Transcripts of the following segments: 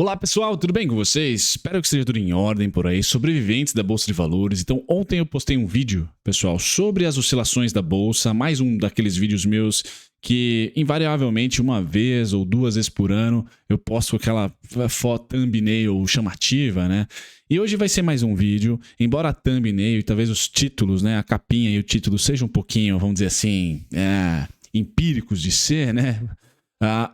Olá pessoal, tudo bem com vocês? Espero que esteja tudo em ordem por aí, sobreviventes da Bolsa de Valores. Então ontem eu postei um vídeo, pessoal, sobre as oscilações da Bolsa, mais um daqueles vídeos meus que invariavelmente uma vez ou duas vezes por ano eu posto aquela foto thumbnail chamativa, né? E hoje vai ser mais um vídeo, embora a thumbnail e talvez os títulos, né, a capinha e o título sejam um pouquinho, vamos dizer assim, empíricos de ser, né?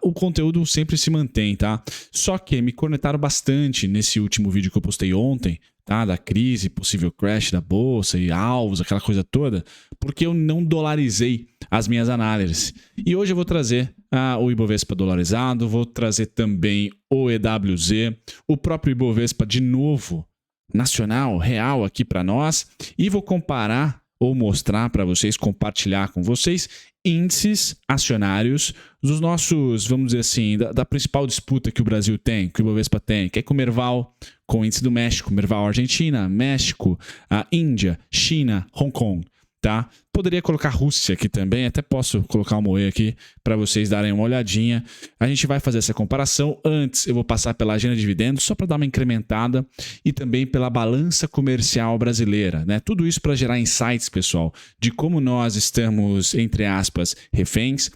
O conteúdo sempre se mantém, tá? Só que me cornetaram bastante nesse último vídeo que eu postei ontem, tá? Da crise, possível crash da bolsa e alvos, aquela coisa toda, porque eu não dolarizei as minhas análises. E hoje eu vou trazer o Ibovespa dolarizado, vou trazer também o EWZ, o próprio Ibovespa de novo, nacional, real aqui para nós, e vou comparar ou mostrar para vocês, compartilhar com vocês índices acionários dos nossos, vamos dizer assim, da principal disputa que o Brasil tem, que o Ibovespa tem, que é com o Merval, com o índice do México, Merval Argentina, México, a Índia, China, Hong Kong, tá? Poderia colocar Rússia aqui também, até posso colocar o Moe aqui para vocês darem uma olhadinha. A gente vai fazer essa comparação. Antes eu vou passar pela agenda de dividendos só para dar uma incrementada e também pela balança comercial brasileira, né? Tudo isso para gerar insights, pessoal, de como nós estamos, entre aspas, reféns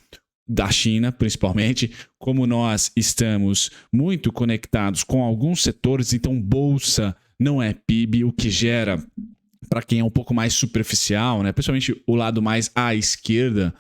da China, principalmente, como nós estamos muito conectados com alguns setores, então bolsa não é PIB, o que gera, para quem é um pouco mais superficial, né? Principalmente o lado mais à esquerda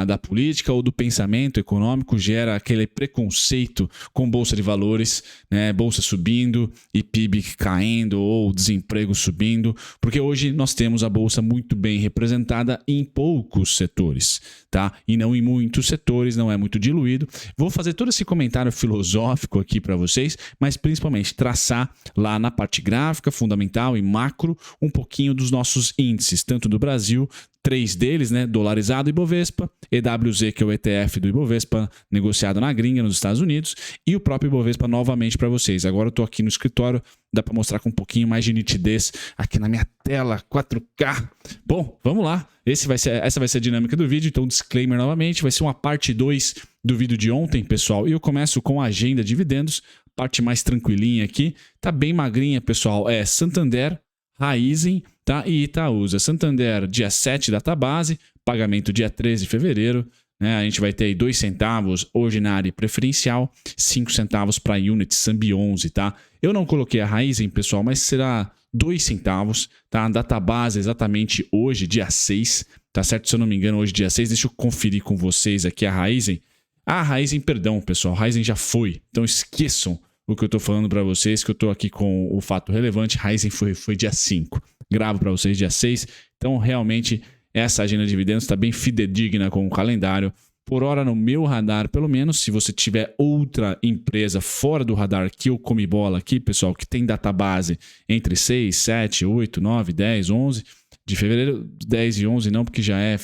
da política ou do pensamento econômico, gera aquele preconceito com bolsa de valores, né? Bolsa subindo e PIB caindo ou desemprego subindo, porque hoje nós temos a bolsa muito bem representada em poucos setores, tá? E não em muitos setores, não é muito diluído. Vou fazer todo esse comentário filosófico aqui para vocês, mas principalmente traçar lá na parte gráfica, fundamental e macro, um pouquinho dos nossos índices, tanto do Brasil, 3 deles, né? Dolarizado Ibovespa, EWZ, que é o ETF do Ibovespa, negociado na gringa, nos Estados Unidos, e o próprio Ibovespa novamente para vocês. Agora eu estou aqui no escritório, dá para mostrar com um pouquinho mais de nitidez aqui na minha tela, 4K. Bom, vamos lá. Essa vai ser a dinâmica do vídeo, então disclaimer novamente, vai ser uma parte 2 do vídeo de ontem, pessoal, e eu começo com a agenda de dividendos, parte mais tranquilinha aqui, tá bem magrinha, pessoal, é Santander, Raizen, tá? E Itaúsa. Santander, dia 7, data base, pagamento dia 13 de fevereiro, né? A gente vai ter aí 2 centavos ordinário e preferencial, 5 centavos para Unit, Sambi 11, tá? Eu não coloquei a Raizen, pessoal, mas será 2 centavos, tá? A data base exatamente hoje, dia 6, tá certo? Se eu não me engano, hoje dia 6, deixa eu conferir com vocês aqui a Raizen. A Raizen, perdão, pessoal, a Raizen já foi, então esqueçam o que eu tô falando para vocês, que eu tô aqui com o fato relevante. Raizen foi dia 5. Gravo para vocês dia 6. Então, realmente, essa agenda de dividendos está bem fidedigna com o calendário. Por hora, no meu radar, pelo menos, se você tiver outra empresa fora do radar que eu comi bola aqui, pessoal, que tem database entre 6, 7, 8, 9, 10, 11 de fevereiro, 10 e 11 não, porque já é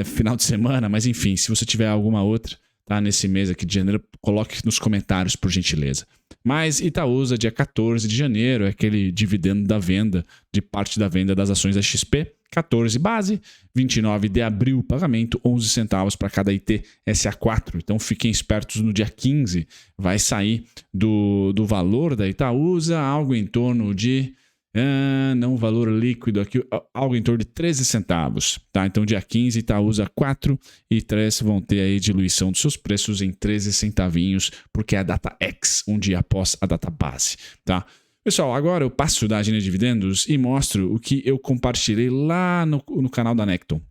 final de semana, mas enfim, se você tiver alguma outra, tá, nesse mês aqui de janeiro, coloque nos comentários, por gentileza. Mas Itaúsa, dia 14 de janeiro, é aquele dividendo da venda, de parte da venda das ações da XP, 14 base, 29 de abril, pagamento, 11 centavos para cada IT SA4. Então fiquem espertos, no dia 15 vai sair do valor da Itaúsa algo em torno de... não, valor líquido aqui, algo em torno de 13 centavos, tá? Então dia 15 Itaúsa 4 e 3 vão ter aí diluição dos seus preços em 13 centavinhos, porque é a data X, um dia após a data base, tá? Pessoal, agora eu passo da agenda de dividendos e mostro o que eu compartilhei lá no canal da Necton,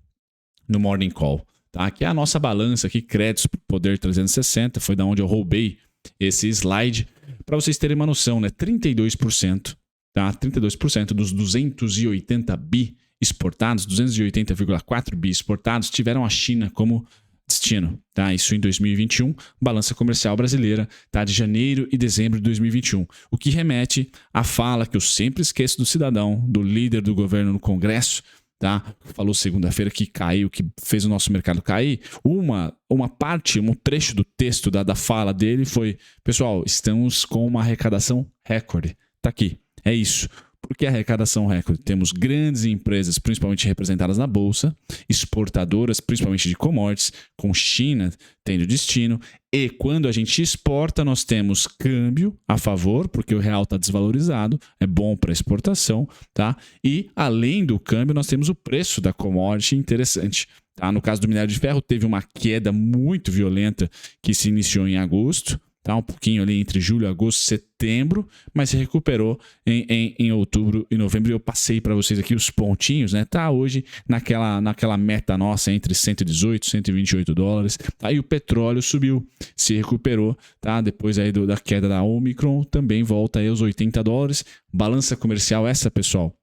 no Morning Call, tá? Que é a nossa balança aqui, créditos por poder 360, foi da onde eu roubei esse slide, para vocês terem uma noção, né? 32%. Tá? 32% dos 280 bi exportados, 280,4 bi exportados, tiveram a China como destino. Tá? Isso em 2021, balança comercial brasileira, tá? De janeiro e dezembro de 2021. O que remete à fala que eu sempre esqueço do cidadão, do líder do governo no Congresso, tá? Falou segunda-feira que caiu, que fez o nosso mercado cair. Uma parte, um trecho do texto da fala dele foi: pessoal, estamos com uma arrecadação recorde. Tá aqui. É isso. Porque a arrecadação recorde, temos grandes empresas, principalmente representadas na Bolsa, exportadoras, principalmente de commodities, com China tendo destino, E quando a gente exporta, nós temos câmbio a favor, porque o real está desvalorizado, é bom para exportação, tá? E além do câmbio, nós temos o preço da commodity interessante. Tá? No caso do minério de ferro, teve uma queda muito violenta que se iniciou em agosto, tá? Um pouquinho ali entre julho, agosto, setembro, mas se recuperou em outubro e novembro. Eu passei para vocês aqui os pontinhos, né? Tá hoje naquela meta nossa entre 118 e 128 dólares. Aí o petróleo subiu, se recuperou, tá? Depois aí da queda da Omicron, também volta aí aos 80 dólares. Balança comercial essa, pessoal,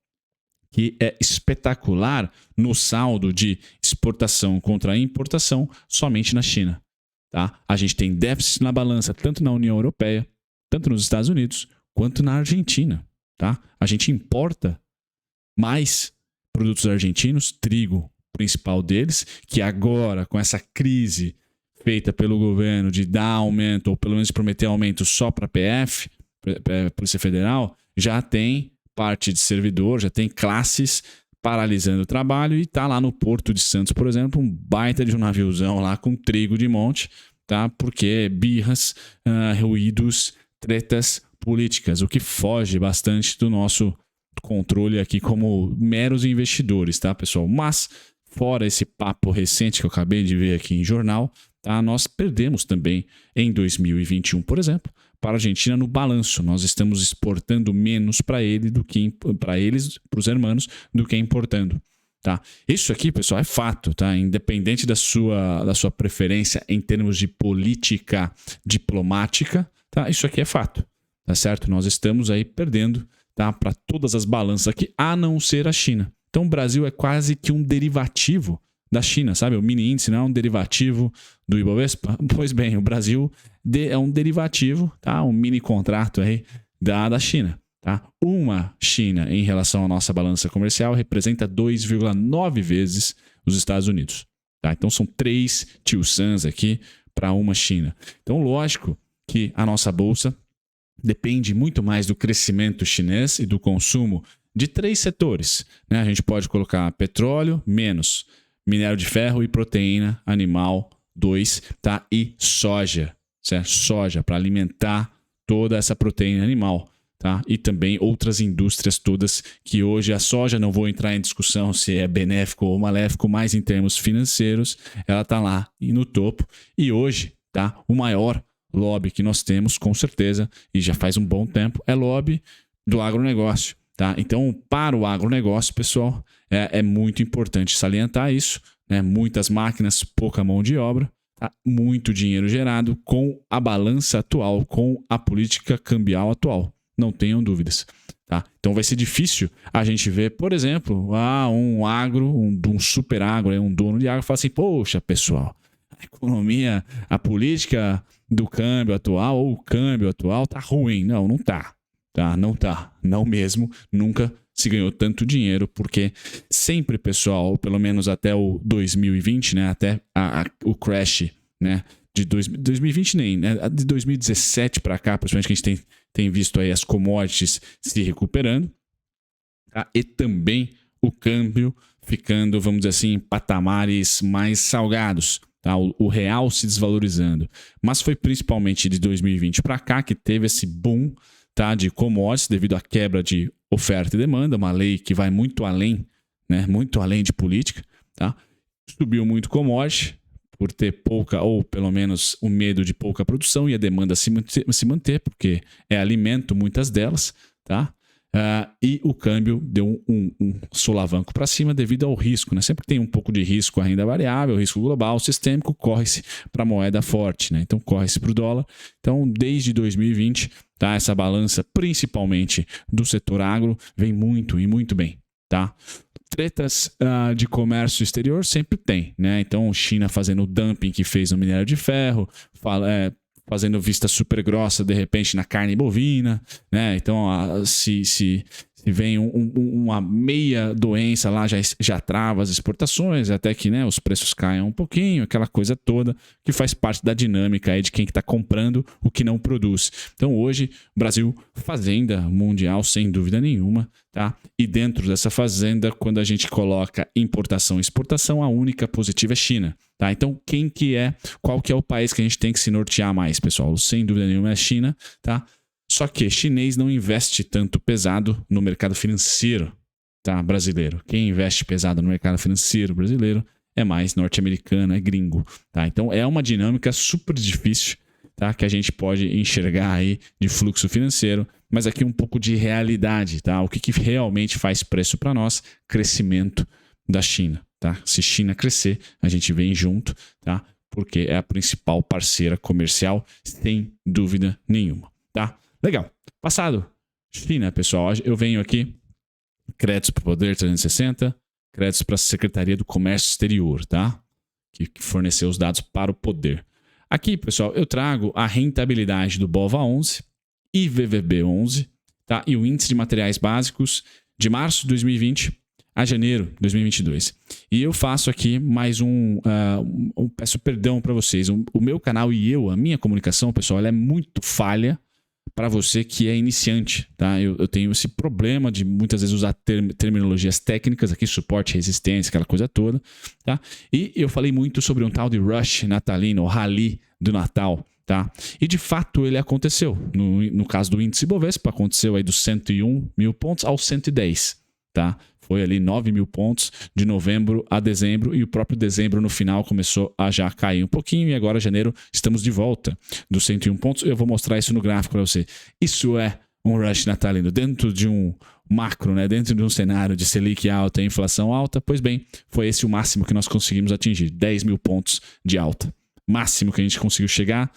que é espetacular no saldo de exportação contra importação somente na China. Tá? A gente tem déficit na balança tanto na União Europeia, tanto nos Estados Unidos, quanto na Argentina. Tá? A gente importa mais produtos argentinos, trigo principal deles, que agora com essa crise feita pelo governo de dar aumento, ou pelo menos prometer aumento só para a PF, Polícia Federal, já tem parte de servidor, já tem classes paralisando o trabalho e tá lá no Porto de Santos, por exemplo, um baita de um naviozão lá com trigo de monte, tá? Porque birras, ruídos, tretas políticas, o que foge bastante do nosso controle aqui como meros investidores, tá, pessoal? Mas, fora esse papo recente que eu acabei de ver aqui em jornal, tá? Nós perdemos também em 2021, por exemplo, para a Argentina no balanço. Nós estamos exportando menos para eles, para os hermanos, do que importando. Tá? Isso aqui, pessoal, é fato, tá? Independente da sua preferência em termos de política diplomática, tá? Isso aqui é fato, tá certo? Nós estamos aí perdendo, tá? Para todas as balanças aqui, a não ser a China. Então o Brasil é quase que um derivativo da China, sabe? O mini índice não é um derivativo do Ibovespa? Pois bem, o Brasil é um derivativo, tá? Um mini contrato aí da China. Tá? Uma China em relação à nossa balança comercial representa 2,9 vezes os Estados Unidos. Tá? Então são 3 tio Sams aqui para uma China. Então lógico que a nossa bolsa depende muito mais do crescimento chinês e do consumo de 3 setores. Né? A gente pode colocar petróleo, menos minério de ferro e proteína animal, 2, tá? E soja, certo? Soja para alimentar toda essa proteína animal. Tá? E também outras indústrias todas que hoje a soja, não vou entrar em discussão se é benéfico ou maléfico, mas em termos financeiros ela está lá e no topo. E hoje, tá? O maior lobby que nós temos, com certeza, e já faz um bom tempo, é lobby do agronegócio. Tá? Então, para o agronegócio, pessoal, é muito importante salientar isso. Né? Muitas máquinas, pouca mão de obra. Tá? Muito dinheiro gerado com a balança atual, com a política cambial atual. Não tenham dúvidas. Tá? Então vai ser difícil a gente ver, por exemplo, um agro, um super agro, um dono de agro, fala assim, poxa, pessoal, a economia, a política do câmbio atual ou o câmbio atual tá ruim. Não, não tá. Tá? Não tá. Não mesmo. Nunca se ganhou tanto dinheiro, porque sempre, pessoal, pelo menos até o 2020, né, até o crash, né, de 2020 nem, né, de 2017 para cá, principalmente que a gente tem visto aí as commodities se recuperando, tá? E também o câmbio ficando, vamos dizer assim, em patamares mais salgados, tá? O real se desvalorizando. Mas foi principalmente de 2020 para cá que teve esse boom, tá, de commodities devido à quebra de oferta e demanda, uma lei que vai muito além, né, muito além de política, tá? Subiu muito commodity por ter pouca, ou pelo menos o medo de pouca produção e a demanda se manter, porque é alimento muitas delas, tá? E o câmbio deu um solavanco para cima devido ao risco, né? Sempre que tem um pouco de risco, a renda variável, risco global, sistêmico, corre-se para a moeda forte, né? Então corre-se para o dólar. Então desde 2020, tá? Essa balança, principalmente do setor agro, vem muito e muito bem, tá? Tretas de comércio exterior sempre tem, né? Então China fazendo o dumping que fez no minério de ferro, fazendo vista super grossa de repente na carne bovina, né? Então se Se vem uma meia doença lá, já trava as exportações, até que, né, os preços caiam um pouquinho, aquela coisa toda, que faz parte da dinâmica aí de quem está comprando o que não produz. Então hoje, Brasil, fazenda mundial, sem dúvida nenhuma, tá? E dentro dessa fazenda, quando a gente coloca importação e exportação, a única positiva é China, tá? Então qual que é o país que a gente tem que se nortear mais, pessoal? Sem dúvida nenhuma é a China, tá? Só que chinês não investe tanto pesado no mercado financeiro, tá, brasileiro. Quem investe pesado no mercado financeiro brasileiro é mais norte-americano, é gringo, tá? Então é uma dinâmica super difícil, tá, que a gente pode enxergar aí de fluxo financeiro, mas aqui um pouco de realidade, tá? O que realmente faz preço para nós? Crescimento da China, tá? Se China crescer, a gente vem junto, tá? Porque é a principal parceira comercial, sem dúvida nenhuma, tá? Legal. Passado. China, pessoal. Eu venho aqui. Créditos para o Poder 360. Créditos para a Secretaria do Comércio Exterior, tá? Que forneceu os dados para o Poder. Aqui, pessoal, eu trago a rentabilidade do BOVA11 e VVB11, tá? E o índice de materiais básicos de março de 2020 a janeiro de 2022. E eu faço aqui mais peço perdão para vocês. O meu canal e a minha comunicação, pessoal, ela é muito falha para você que é iniciante, tá? Eu tenho esse problema de muitas vezes usar terminologias técnicas aqui, suporte, resistência, aquela coisa toda, tá? E eu falei muito sobre um tal de rush natalino, o rally do Natal, tá? E de fato ele aconteceu. No caso do índice Bovespa, aconteceu aí dos 101 mil pontos aos 110, tá? Foi ali 9 mil pontos de novembro a dezembro e o próprio dezembro no final começou a já cair um pouquinho e agora janeiro estamos de volta dos 101 pontos. Eu vou mostrar isso no gráfico para você. Isso é um rush natalino dentro de um macro, né? Dentro de um cenário de Selic alta e inflação alta. Pois bem, foi esse o máximo que nós conseguimos atingir, 10 mil pontos de alta. Máximo que a gente conseguiu chegar.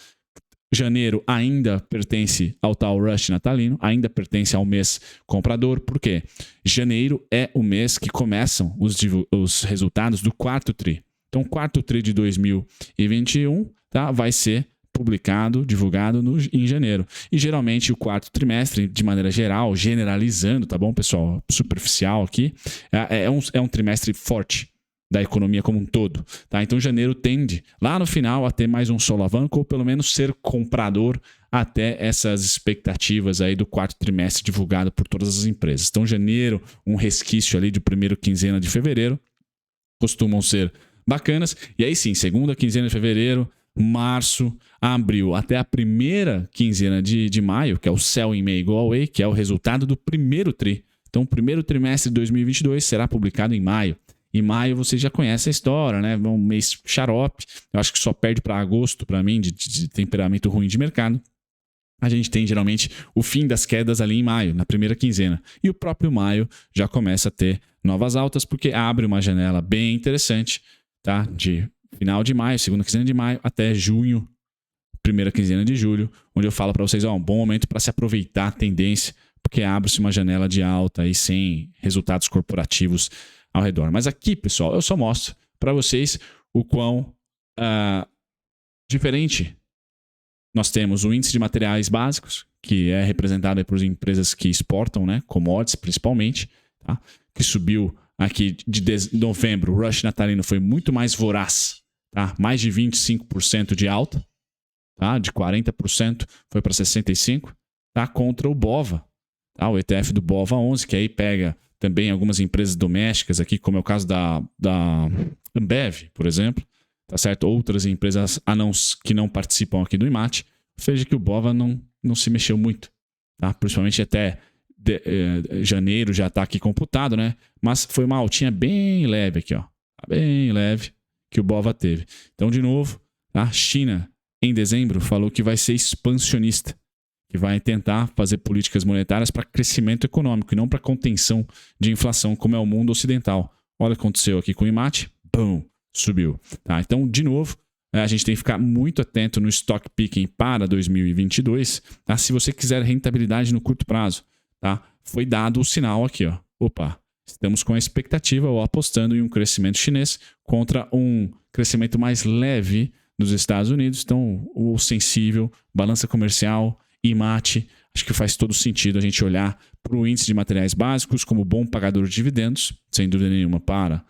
Janeiro ainda pertence ao tal rush natalino, ainda pertence ao mês comprador, porque janeiro é o mês que começam os resultados do quarto TRI. Então, o quarto TRI de 2021, tá, vai ser publicado, divulgado em janeiro. E geralmente o quarto trimestre, de maneira geral, generalizando, tá bom, pessoal? Superficial aqui, é um trimestre forte da economia como um todo, tá? Então janeiro tende lá no final a ter mais um solavanco ou pelo menos ser comprador até essas expectativas aí do quarto trimestre divulgado por todas as empresas. Então janeiro, um resquício ali de primeira quinzena de fevereiro, costumam ser bacanas. E aí sim, segunda quinzena de fevereiro, março, abril, até a primeira quinzena de maio, que é o Sell in May Go Away, que é o resultado do primeiro TRI. Então o primeiro trimestre de 2022 será publicado em maio. Em maio você já conhece a história, né? Um mês xarope. Eu acho que só perde para agosto, para mim, de temperamento ruim de mercado. A gente tem geralmente o fim das quedas ali em maio, na primeira quinzena. E o próprio maio já começa a ter novas altas, porque abre uma janela bem interessante, tá? De final de maio, segunda quinzena de maio, até junho, primeira quinzena de julho, onde eu falo para vocês, um bom momento para se aproveitar a tendência, porque abre-se uma janela de alta aí sem resultados corporativos ao redor. Mas aqui, pessoal, eu só mostro para vocês o quão diferente nós temos o índice de materiais básicos, que é representado por empresas que exportam, né, commodities principalmente, tá? Que subiu aqui de novembro. O rush natalino foi muito mais voraz, tá? Mais de 25% de alta, tá? De 40% foi para 65%, tá? Contra o BOVA, tá? O ETF do BOVA 11, que aí pega também algumas empresas domésticas aqui, como é o caso da Ambev, por exemplo, tá certo? Outras empresas que não participam aqui do IMAT, ou seja, que o BOVA não se mexeu muito, tá? Principalmente até janeiro já está aqui computado, né? Mas foi uma altinha bem leve aqui, ó, bem leve que o BOVA teve. Então, de novo, a China, em dezembro, falou que vai ser expansionista, que vai tentar fazer políticas monetárias para crescimento econômico e não para contenção de inflação, como é o mundo ocidental. Olha o que aconteceu aqui com o IMAT, bum, subiu. Tá? Então, de novo, a gente tem que ficar muito atento no stock picking para 2022. Tá? Se você quiser rentabilidade no curto prazo, tá? Foi dado o sinal aqui. Ó. Opa, estamos com a expectativa ou apostando em um crescimento chinês contra um crescimento mais leve dos Estados Unidos. Então, o sensível, balança comercial, IMAT, acho que faz todo sentido a gente olhar para o índice de materiais básicos como bom pagador de dividendos, sem dúvida nenhuma, para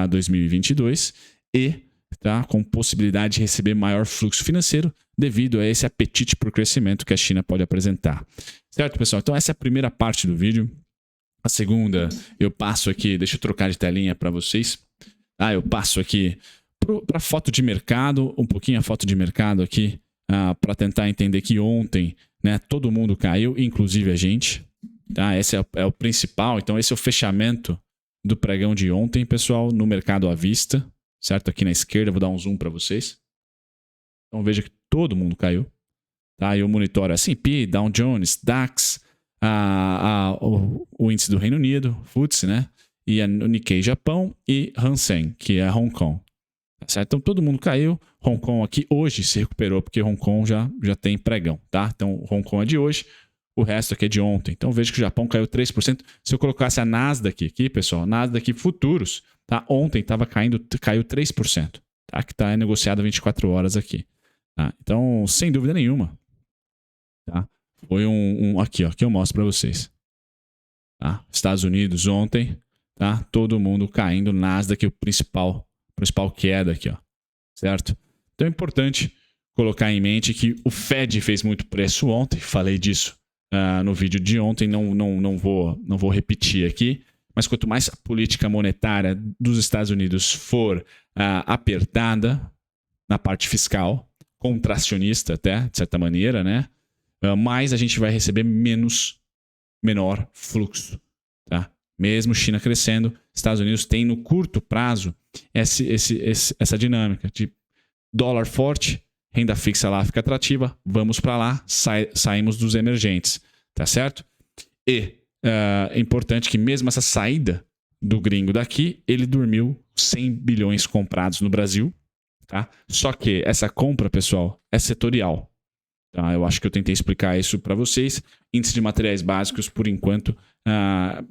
2022 e tá, com possibilidade de receber maior fluxo financeiro devido a esse apetite por crescimento que a China pode apresentar. Certo, pessoal? Então essa é a primeira parte do vídeo. A segunda, eu passo aqui, deixa eu trocar de telinha para vocês. Eu passo aqui para a foto de mercado, um pouquinho a foto de mercado aqui, para tentar entender que ontem, né, todo mundo caiu, inclusive a gente. Tá? Esse é o principal. Então esse é o fechamento do pregão de ontem, pessoal, no mercado à vista, certo? Aqui na esquerda, vou dar um zoom para vocês. Então veja que todo mundo caiu. Tá? Eu monitoro S&P, Dow Jones, DAX, o índice do Reino Unido, FTSE, né? E o Nikkei Japão e Hang Seng, que é Hong Kong. Tá certo? Então todo mundo caiu. Hong Kong aqui hoje se recuperou, porque Hong Kong já tem pregão. Tá? Então Hong Kong é de hoje. O resto aqui é de ontem. Então veja que o Japão caiu 3%. Se eu colocasse a Nasdaq aqui, pessoal, Nasdaq futuros, tá? Ontem caiu 3%, tá? Que está negociado 24 horas aqui. Tá? Então, sem dúvida nenhuma, tá? Foi aqui, ó, que eu mostro para vocês. Tá? Estados Unidos ontem, tá? Todo mundo caindo, Nasdaq, o principal queda aqui, ó. Certo? Então é importante colocar em mente que o Fed fez muito preço ontem, falei disso no vídeo de ontem, não vou repetir aqui, mas quanto mais a política monetária dos Estados Unidos for apertada na parte fiscal, contracionista até, de certa maneira, né, mais a gente vai receber menor fluxo. Tá? Mesmo China crescendo, Estados Unidos tem no curto prazo essa dinâmica de dólar forte, renda fixa lá fica atrativa, vamos para lá, saímos dos emergentes, tá certo? E é importante que mesmo essa saída do gringo daqui, ele dormiu 100 bilhões comprados no Brasil, tá? Só que essa compra, pessoal, é setorial. Tá? Eu acho que eu tentei explicar isso para vocês. Índice de materiais básicos, por enquanto,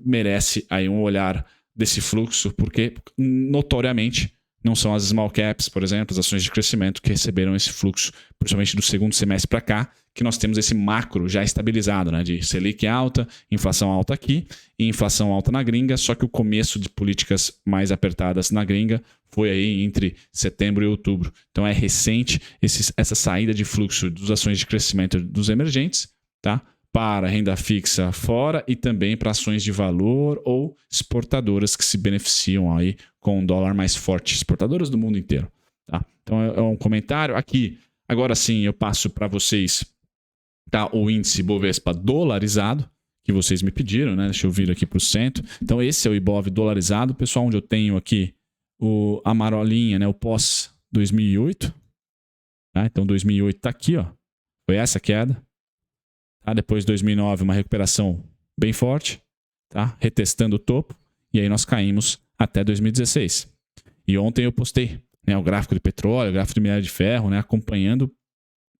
merece aí um olhar desse fluxo, porque notoriamente não são as small caps, por exemplo, as ações de crescimento que receberam esse fluxo, principalmente do segundo semestre para cá, que nós temos esse macro já estabilizado, né? De Selic alta, inflação alta aqui e inflação alta na gringa, só que o começo de políticas mais apertadas na gringa foi aí entre setembro e outubro. Então é recente essa saída de fluxo das ações de crescimento dos emergentes, tá? Para renda fixa fora e também para ações de valor ou exportadoras que se beneficiam aí com um dólar mais forte, exportadoras do mundo inteiro. Tá? Então é um comentário. Aqui, agora sim, eu passo para vocês, tá, o índice Bovespa dolarizado, que vocês me pediram, né? Deixa eu vir aqui para o centro. Então esse é o Ibov dolarizado, pessoal, onde eu tenho aqui a marolinha, né? O pós 2008. Tá? Então 2008 está aqui, ó. Foi essa queda. Tá? Depois de 2009, uma recuperação bem forte, tá? Retestando o topo, e aí nós caímos até 2016. E ontem eu postei, né, o gráfico do petróleo, o gráfico do minério de ferro, né, acompanhando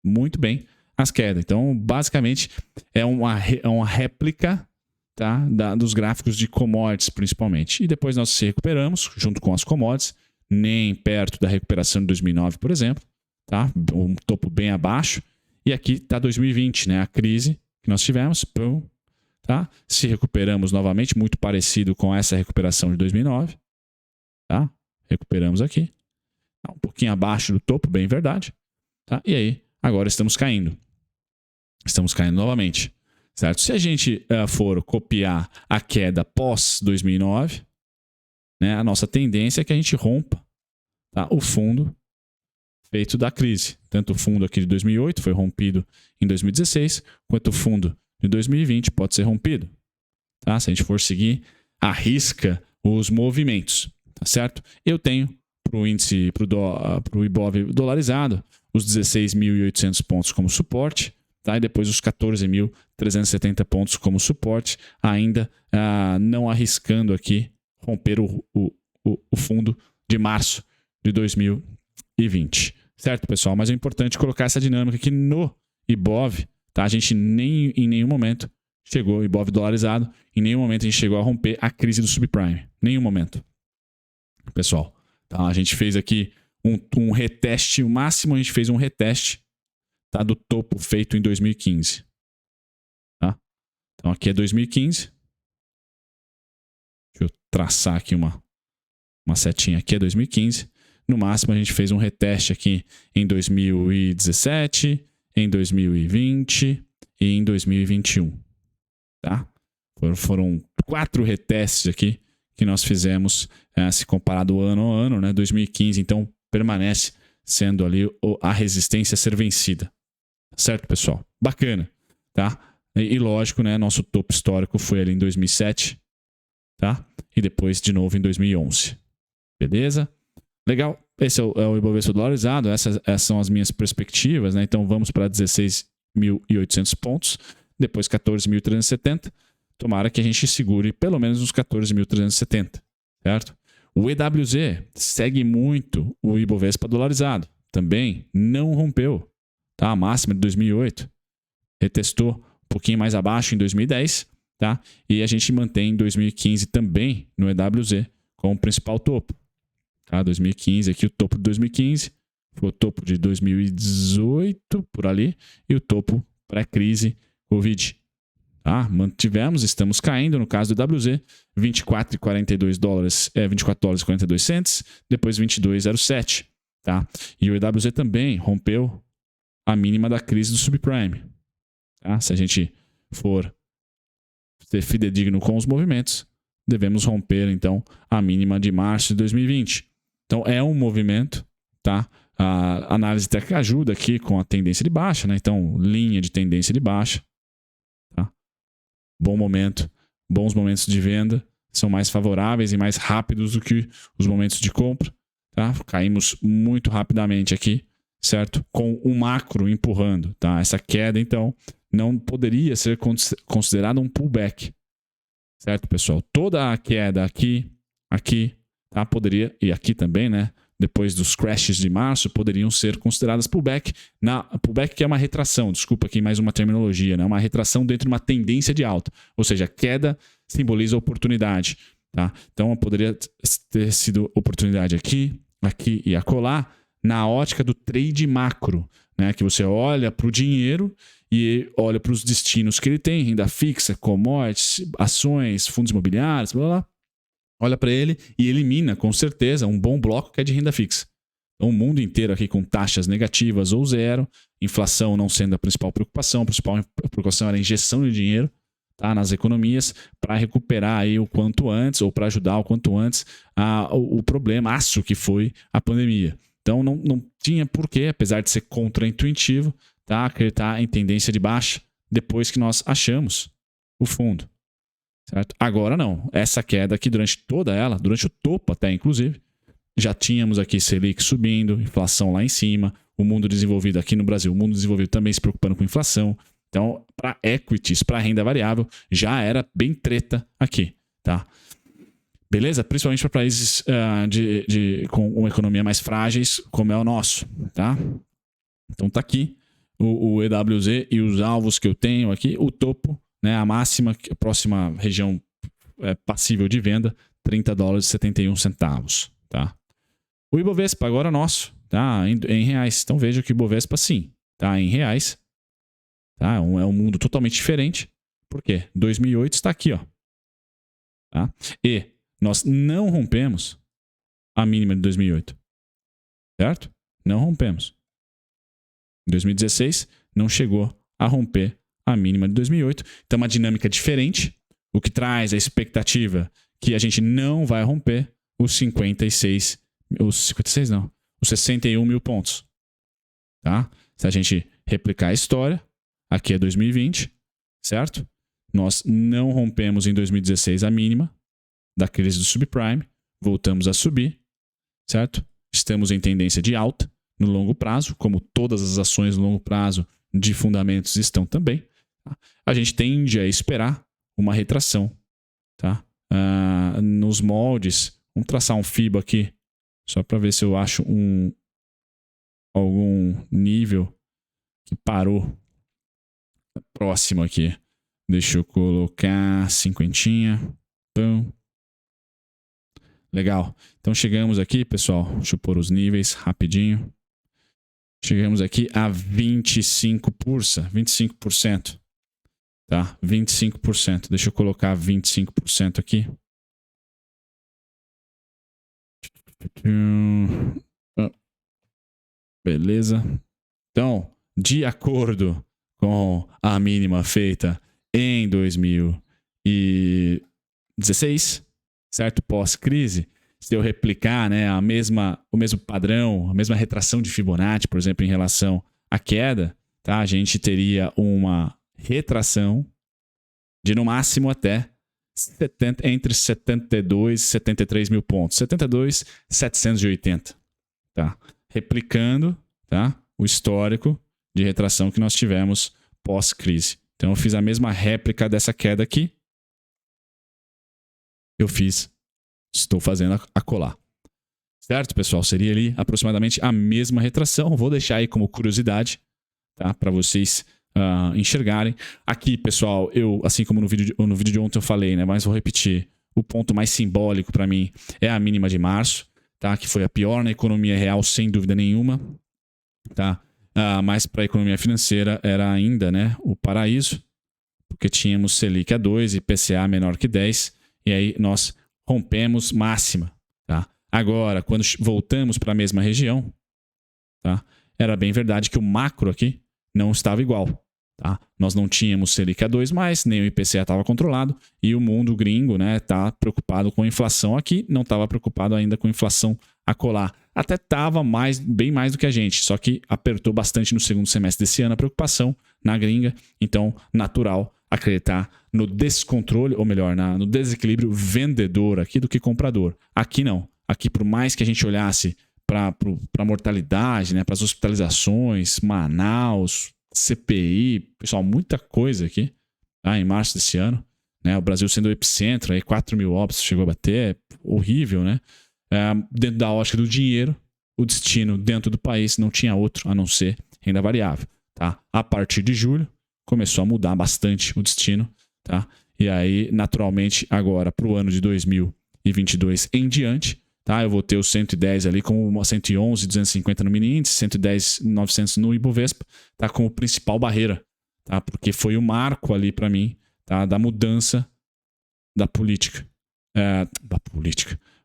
muito bem as quedas. Então, basicamente, é uma réplica, tá, dos gráficos de commodities, principalmente. E depois nós se recuperamos, junto com as commodities, nem perto da recuperação de 2009, por exemplo, tá? Um topo bem abaixo. E aqui está 2020, né? A crise que nós tivemos, tá? Se recuperamos novamente, muito parecido com essa recuperação de 2009, tá? Recuperamos aqui, um pouquinho abaixo do topo, bem verdade, tá? E aí, agora estamos caindo novamente, certo? Se a gente for copiar a queda pós 2009, né? A nossa tendência é que a gente rompa, tá, o fundo feito da crise. Tanto o fundo aqui de 2008 foi rompido em 2016, quanto o fundo de 2020 pode ser rompido. Tá? Se a gente for seguir à risca os movimentos, tá certo? Eu tenho para o índice, para o Ibov dolarizado, os 16.800 pontos como suporte, tá? E depois os 14.370 pontos como suporte, ainda não arriscando aqui romper o fundo de março de 2020. Certo, pessoal? Mas é importante colocar essa dinâmica aqui no Ibov, tá? A gente em nenhum momento chegou, Ibov dolarizado, em nenhum momento a gente chegou a romper a crise do subprime. Nenhum momento. Pessoal, tá? A gente fez aqui um reteste, o máximo a gente fez um reteste, tá, do topo feito em 2015. Então aqui é 2015. Deixa eu traçar aqui uma setinha. Aqui é 2015. No máximo a gente fez um reteste aqui em 2017, em 2020 e em 2021. Tá? Foram 4 retestes aqui que nós fizemos, se comparado ano a ano, né? 2015, então, permanece sendo ali a resistência a ser vencida. Certo, pessoal? Bacana, tá? E lógico, né? Nosso topo histórico foi ali em 2007, tá? E depois de novo em 2011. Beleza? Legal. Esse é o Ibovespa dolarizado. Essas são as minhas perspectivas, né? Então, vamos para 16.800 pontos. Depois 14.370. Tomara que a gente segure pelo menos uns 14.370, certo? O EWZ segue muito o Ibovespa dolarizado. Também não rompeu, tá? A máxima de 2008. Retestou um pouquinho mais abaixo em 2010, tá? E a gente mantém em 2015 também no EWZ como principal topo. Tá? 2015, aqui o topo de 2015, foi o topo de 2018, por ali, e o topo pré-crise Covid. Tá? Mantivemos, estamos caindo, no caso do WZ, 24,42 dólares, 24 dólares e 42 cents, depois 22,07. Tá? E o EWZ também rompeu a mínima da crise do subprime. Tá? Se a gente for ser fidedigno com os movimentos, devemos romper, então, a mínima de março de 2020. Então, é um movimento, tá? A análise técnica ajuda aqui com a tendência de baixa, né? Então, linha de tendência de baixa. Tá? Bom momento, bons momentos de venda são mais favoráveis e mais rápidos do que os momentos de compra. Tá? Caímos muito rapidamente aqui, certo? Com o macro empurrando. Tá? Essa queda, então, não poderia ser considerada um pullback. Certo, pessoal? Toda a queda aqui, tá? Poderia, e aqui também, né? Depois dos crashes de março, poderiam ser consideradas pullback. Pullback que é uma retração, desculpa aqui mais uma terminologia, né? Uma retração dentro de uma tendência de alta. Ou seja, queda simboliza oportunidade. Tá? Então, poderia ter sido oportunidade aqui e acolá, na ótica do trade macro, né? Que você olha para o dinheiro e olha para os destinos que ele tem, renda fixa, commodities, ações, fundos imobiliários, blá, blá. Olha para ele e elimina, com certeza, um bom bloco que é de renda fixa. Então, o mundo inteiro aqui com taxas negativas ou zero, inflação não sendo a principal preocupação, a principal preocupação era a injeção de dinheiro, tá, nas economias para recuperar aí o quanto antes, ou para ajudar o quanto antes o problemaço que foi a pandemia. Então, não tinha porquê, apesar de ser contraintuitivo, tá, acreditar em tendência de baixa depois que nós achamos o fundo. Certo? Agora não. Essa queda aqui durante toda ela, durante o topo até inclusive, já tínhamos aqui Selic subindo, inflação lá em cima, o mundo desenvolvido aqui no Brasil, o mundo desenvolvido também se preocupando com inflação. Então, para equities, para renda variável, já era bem treta aqui. Tá? Beleza? Principalmente para países com uma economia mais frágeis, como é o nosso. Tá? Então tá aqui o EWZ e os alvos que eu tenho aqui, o topo, né, a máxima, a próxima região passível de venda, 30 dólares e 71 centavos. Tá? O Ibovespa agora é nosso, tá? Em reais. Então veja que o Ibovespa sim, tá? Em reais. Tá? É um mundo totalmente diferente. Por quê? 2008 está aqui, ó. Tá? E nós não rompemos a mínima de 2008. Certo? Não rompemos. Em 2016, não chegou a romper a mínima de 2008. Então, uma dinâmica diferente, o que traz a expectativa que a gente não vai romper os 61 mil pontos. Tá? Se a gente replicar a história, aqui é 2020, certo? Nós não rompemos em 2016 a mínima da crise do subprime, voltamos a subir, certo? Estamos em tendência de alta no longo prazo, como todas as ações no longo prazo de fundamentos estão também. Tá? A gente tende a esperar uma retração. Tá? Nos moldes, vamos traçar um FIBA aqui, só para ver se eu acho algum nível que parou próximo aqui. Deixa eu colocar 50. Pum. Legal. Então chegamos aqui, pessoal. Deixa eu pôr os níveis rapidinho. Chegamos aqui a 25%. tá? 25%. Deixa eu colocar 25% aqui. Beleza. Então, de acordo com a mínima feita em 2016, certo? Pós-crise, se eu replicar, né, o mesmo padrão, a mesma retração de Fibonacci, por exemplo, em relação à queda, tá? A gente teria uma retração de no máximo até entre 72 e 73 mil pontos. 72,780, tá? Replicando, tá? O histórico de retração que nós tivemos pós-crise. Então eu fiz a mesma réplica dessa queda aqui. Estou fazendo a colar. Certo, pessoal? Seria ali aproximadamente a mesma retração. Vou deixar aí como curiosidade, tá? Para vocês enxergarem. Aqui, pessoal, eu, assim como no vídeo de ontem eu falei, né? Mas vou repetir. O ponto mais simbólico para mim é a mínima de março, tá? Que foi a pior na economia real, sem dúvida nenhuma, tá? Mas para a economia financeira era ainda, né, o paraíso, porque tínhamos Selic a 2 e IPCA menor que 10, e aí nós rompemos máxima, tá? Agora, quando voltamos para a mesma região, tá? Era bem verdade que o macro aqui não estava igual, tá? Nós não tínhamos Selic a 2 mais, nem o IPCA estava controlado, e o mundo gringo, né, tá preocupado com a inflação aqui, não estava preocupado ainda com a inflação a colar. Até estava bem mais do que a gente, só que apertou bastante no segundo semestre desse ano a preocupação na gringa, então natural acreditar no descontrole, ou melhor, no desequilíbrio vendedor aqui do que comprador. Aqui não. Aqui, por mais que a gente olhasse para a mortalidade, né, para as hospitalizações, Manaus, CPI, pessoal, muita coisa aqui, tá, em março desse ano, né, o Brasil sendo o epicentro, aí 4 mil óbitos chegou a bater, é horrível, né? Dentro da ótica do dinheiro, o destino dentro do país não tinha outro a não ser renda variável, tá? A partir de julho começou a mudar bastante o destino, tá? E aí, naturalmente, agora para o ano de 2022 em diante, tá? Eu vou ter o 110 ali como uma 111, 250 no mini índice, 110, 900 no Ibovespa, tá? Como principal barreira, tá? Porque foi o marco ali para mim, tá? Da mudança da política,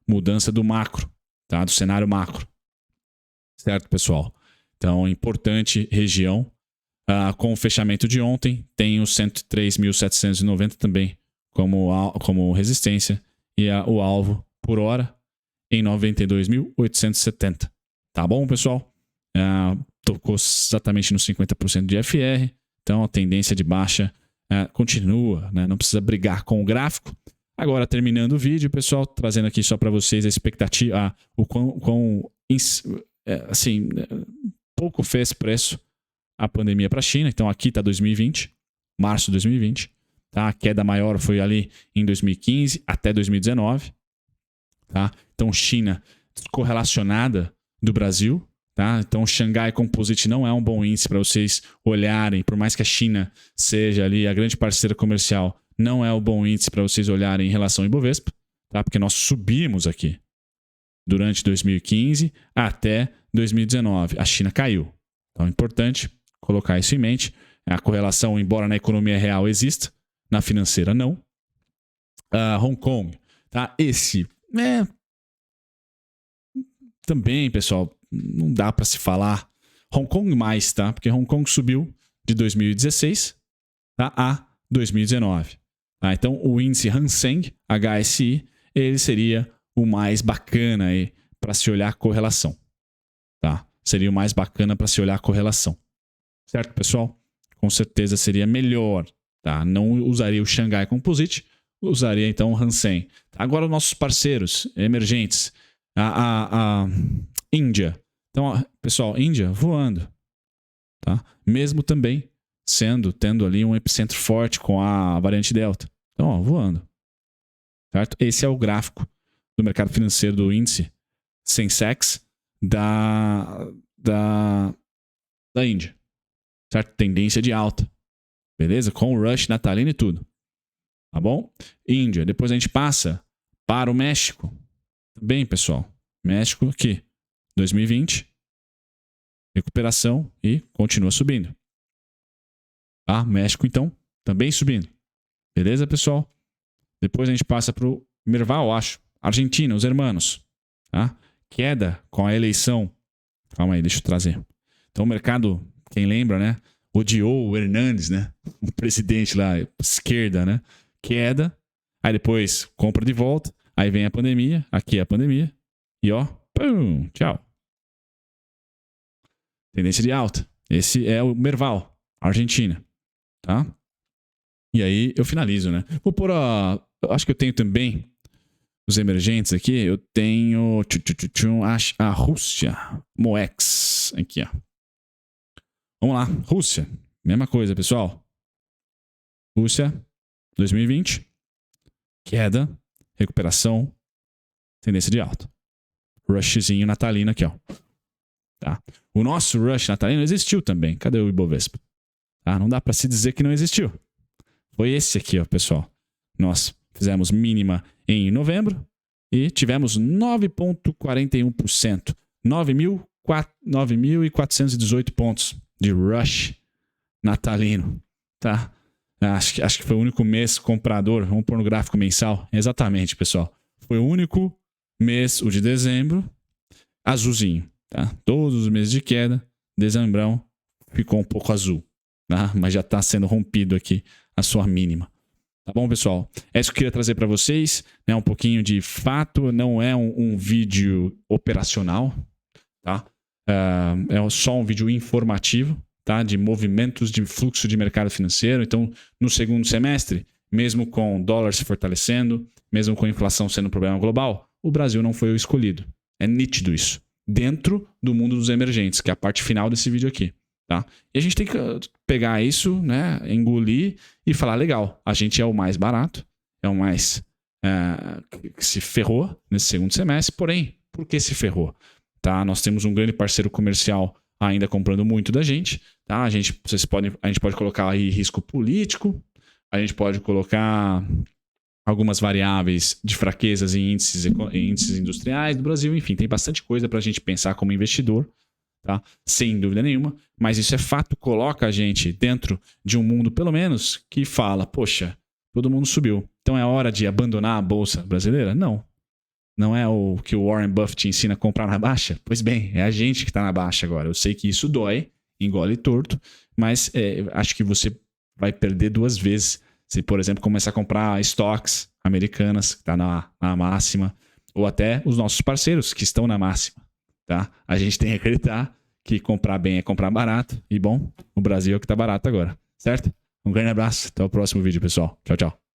mudança do macro, tá? Do cenário macro. Certo, pessoal? Então, importante região. Com o fechamento de ontem, tem o 103.790 também como resistência. E o alvo por hora em 92.870. Tá bom, pessoal? Tocou exatamente no 50% de FR. Então, a tendência de baixa continua, né? Não precisa brigar com o gráfico. Agora, terminando o vídeo, pessoal, trazendo aqui só para vocês a expectativa, assim, pouco fez preço a pandemia para a China. Então, aqui está 2020, março de 2020. Tá? A queda maior foi ali em 2015 até 2019. Tá? Então, China correlacionada do Brasil. Tá? Então, Xangai Composite não é um bom índice para vocês olharem, por mais que a China seja ali a grande parceira comercial, não é o bom índice para vocês olharem em relação ao Ibovespa, tá? Porque nós subimos aqui durante 2015 até 2019. A China caiu. Então é importante colocar isso em mente. A correlação, embora na economia real exista, na financeira não. Hong Kong, tá? Esse também, pessoal, não dá para se falar. Hong Kong mais, tá? Porque Hong Kong subiu de 2016, tá? A 2019. Então, o índice Hang Seng, HSI, ele seria o mais bacana aí para se olhar a correlação. Tá? Seria o mais bacana para se olhar a correlação. Certo, pessoal? Com certeza seria melhor. Tá? Não usaria o Xangai Composite, usaria então o Hang Seng. Agora, nossos parceiros emergentes, a Índia. Então, pessoal, Índia voando. Tá? Mesmo também tendo ali um epicentro forte com a variante Delta. Então, voando. Certo? Esse é o gráfico do mercado financeiro do índice Sensex da Índia. Certo? Tendência de alta. Beleza? Com o rush natalino e tudo. Tá bom? Índia. Depois a gente passa para o México. Bem, pessoal. México aqui. 2020. Recuperação e continua subindo. Tá? México, então, também subindo. Beleza, pessoal? Depois a gente passa para o Merval, eu acho. Argentina, os hermanos. Tá? Queda com a eleição. Calma aí, deixa eu trazer. Então o mercado, quem lembra, né? Odiou o Hernandes, né? O presidente lá, esquerda, né? Queda. Aí depois compra de volta. Aí vem a pandemia. Aqui é a pandemia. E ó, pum, tchau. Tendência de alta. Esse é o Merval, Argentina. Tá? E aí eu finalizo, né? Vou pôr a... Eu acho que eu tenho também os emergentes aqui. Eu tenho a Rússia. Moex. Aqui, ó. Vamos lá. Rússia. Mesma coisa, pessoal. Rússia, 2020. Queda. Recuperação. Tendência de alta. Rushzinho natalino aqui, ó. Tá? O nosso rush natalino existiu também. Cadê o Ibovespa? Tá? Não dá para se dizer que não existiu. Foi esse aqui, ó, pessoal. Nós fizemos mínima em novembro e tivemos 9,41%. 9.418 pontos de rush natalino. Tá? Acho que foi o único mês comprador. Vamos pôr no gráfico mensal. Exatamente, pessoal. Foi o único mês, o de dezembro, azulzinho. Tá? Todos os meses de queda, dezembrão ficou um pouco azul. Tá? Mas já está sendo rompido aqui a sua mínima. Tá bom, pessoal? É isso que eu queria trazer para vocês. Né? Um pouquinho de fato, não é um vídeo operacional. Tá? É só um vídeo informativo, tá? De movimentos de fluxo de mercado financeiro. Então, no segundo semestre, mesmo com o dólar se fortalecendo, mesmo com a inflação sendo um problema global, o Brasil não foi o escolhido. É nítido isso. Dentro do mundo dos emergentes, que é a parte final desse vídeo aqui. Tá? E a gente tem que pegar isso, né, engolir e falar, legal, a gente é o mais barato, é o mais que se ferrou nesse segundo semestre, porém, por que se ferrou? Tá? Nós temos um grande parceiro comercial ainda comprando muito da gente. Tá? A gente pode colocar aí risco político, a gente pode colocar algumas variáveis de fraquezas em índices industriais do Brasil, enfim, tem bastante coisa para a gente pensar como investidor. Tá? Sem dúvida nenhuma, mas isso é fato, coloca a gente dentro de um mundo, pelo menos, que fala, poxa, todo mundo subiu, então é hora de abandonar a bolsa brasileira? Não. Não é o que o Warren Buffett ensina a comprar na baixa? Pois bem, é a gente que está na baixa agora. Eu sei que isso dói, engole torto, mas acho que você vai perder duas vezes se, por exemplo, começar a comprar estoques americanas, que está na máxima, ou até os nossos parceiros que estão na máxima. Tá? A gente tem que acreditar que comprar bem é comprar barato. E bom, o Brasil é o que está barato agora. Certo? Um grande abraço. Até o próximo vídeo, pessoal. Tchau, tchau.